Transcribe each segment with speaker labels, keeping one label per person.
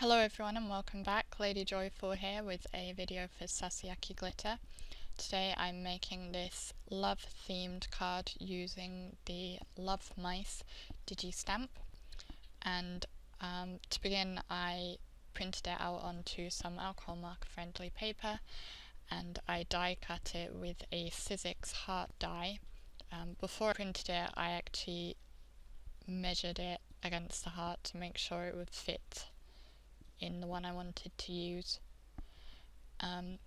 Speaker 1: Hello everyone and welcome back. Lady Joyful here with a video for Sasayaki Glitter. Today I'm making this love themed card using the Love Mice digi-stamp, and to begin I printed it out onto some alcohol marker friendly paper and I die cut it with a Sizzix heart die. Before I printed it I actually measured it against the heart to make sure it would fit in the one I wanted to use, and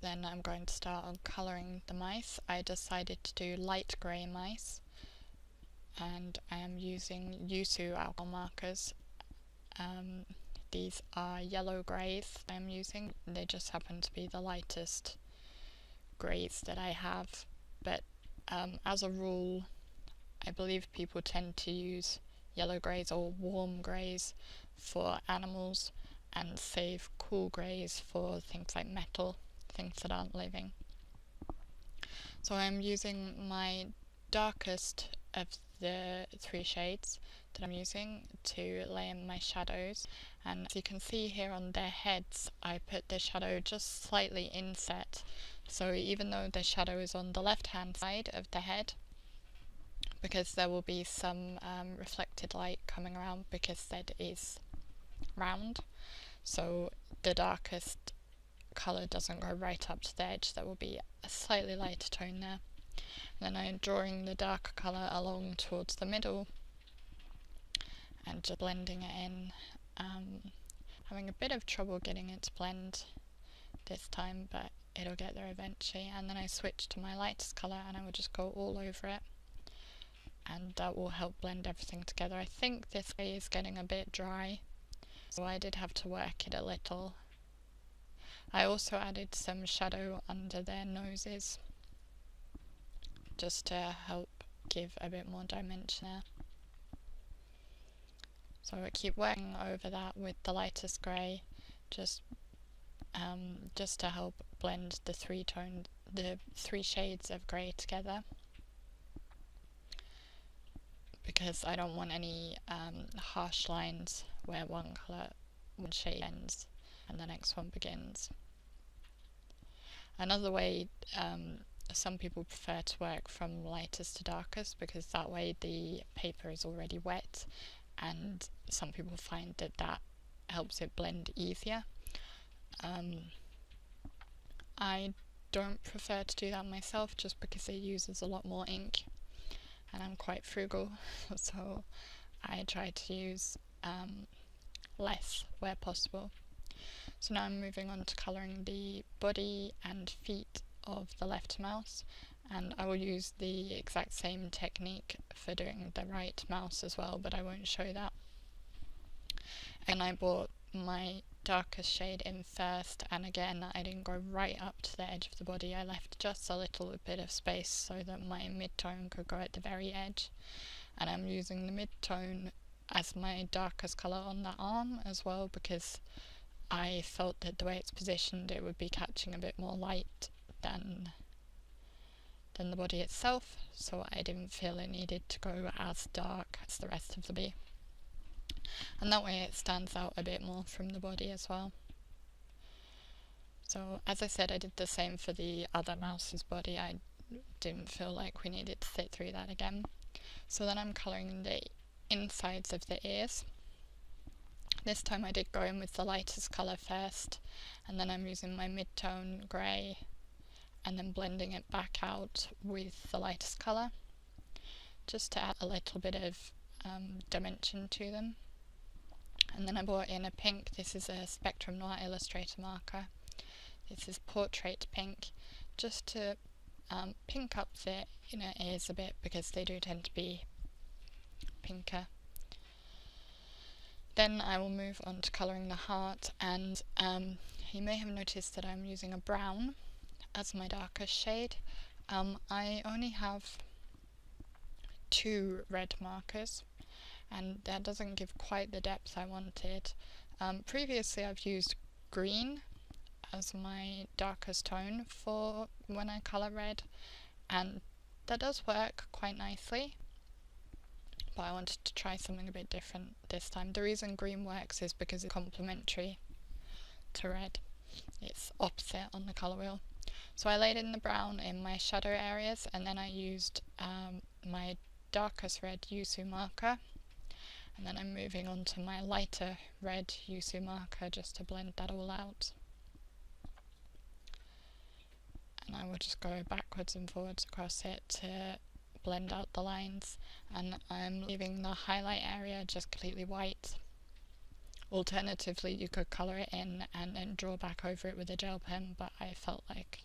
Speaker 1: then I'm going to start on colouring the mice. I decided to do light grey mice and I am using Yosoo alcohol markers. These are yellow greys I'm using. They just happen to be the lightest greys that I have, but as a rule I believe people tend to use yellow greys or warm greys for animals and save cool greys for things like metal, things that aren't living. So I'm using my darkest of the three shades that I'm using to lay in my shadows, and as you can see here on their heads I put the shadow just slightly inset, so even though the shadow is on the left hand side of the head, because there will be some reflected light coming around because that is round, so the darkest colour doesn't go right up to the edge. There will be a slightly lighter tone there. And then I'm drawing the darker colour along towards the middle and just blending it in. Having a bit of trouble getting it to blend this time, but it'll get there eventually. And then I switch to my lightest colour and I will just go all over it, and that will help blend everything together. I think this way is getting a bit dry, so I did have to work it a little. I also added some shadow under their noses just to help give a bit more dimension there. So I keep working over that with the lightest grey, just to help blend the three shades of grey together, because I don't want any harsh lines where one shade ends and the next one begins. Another way, some people prefer to work from lightest to darkest because that way the paper is already wet, and some people find that helps it blend easier. I don't prefer to do that myself just because it uses a lot more ink and I'm quite frugal, so I try to use less where possible. So now I'm moving on to colouring the body and feet of the left mouse, and I will use the exact same technique for doing the right mouse as well, but I won't show that. And I brought my darkest shade in first, and again I didn't go right up to the edge of the body, I left just a little bit of space so that my mid-tone could go at the very edge, and I'm using the mid-tone as my darkest colour on the arm as well because I felt that the way it's positioned it would be catching a bit more light than the body itself, so I didn't feel it needed to go as dark as the rest of the body, and that way it stands out a bit more from the body as well. So as I said, I did the same for the other mouse's body. I didn't feel like we needed to sit through that again. So then I'm colouring the insides of the ears. This time I did go in with the lightest colour first, and then I'm using my mid-tone grey and then blending it back out with the lightest colour just to add a little bit of dimension to them. And then I brought in a pink. This is a Spectrum Noir Illustrator marker. This is Portrait Pink, just to pink up the inner ears a bit because they do tend to be pinker. Then I will move on to colouring the heart, and you may have noticed that I'm using a brown as my darkest shade. I only have 2 red markers, and that doesn't give quite the depth I wanted. Previously I've used green as my darkest tone for when I colour red, and that does work quite nicely, but I wanted to try something a bit different this time. The reason green works is because it's complementary to red. It's opposite on the colour wheel. So I laid in the brown in my shadow areas, and then I used my darkest red Yosoo marker, and then I'm moving on to my lighter red Yosoo marker just to blend that all out. And I will just go backwards and forwards across it to blend out the lines, and I'm leaving the highlight area just completely white. Alternatively, you could colour it in and then draw back over it with a gel pen, but I felt like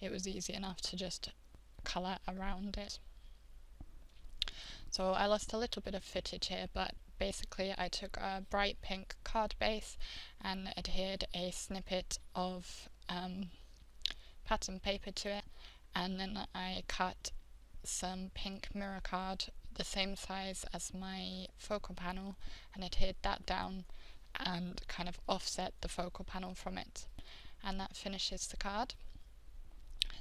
Speaker 1: it was easy enough to just colour around it. So I lost a little bit of footage here, but basically I took a bright pink card base and adhered a snippet of pattern paper to it, and then I cut some pink mirror card the same size as my focal panel and adhered that down and kind of offset the focal panel from it, and that finishes the card.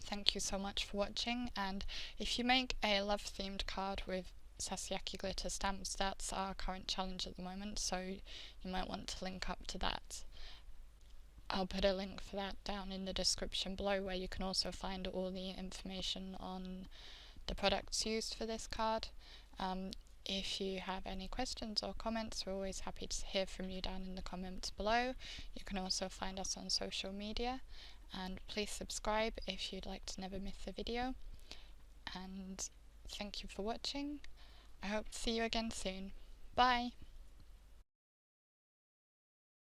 Speaker 1: Thank you so much for watching, and if you make a love themed card with Sasayaki glitter stamps, that's our current challenge at the moment, so you might want to link up to that. I'll put a link for that down in the description below, where you can also find all the information on the products used for this card. If you have any questions or comments, we're always happy to hear from you down in the comments below. You can also find us on social media, and please subscribe if you'd like to never miss a video. And thank you for watching. I hope to see you again soon. Bye!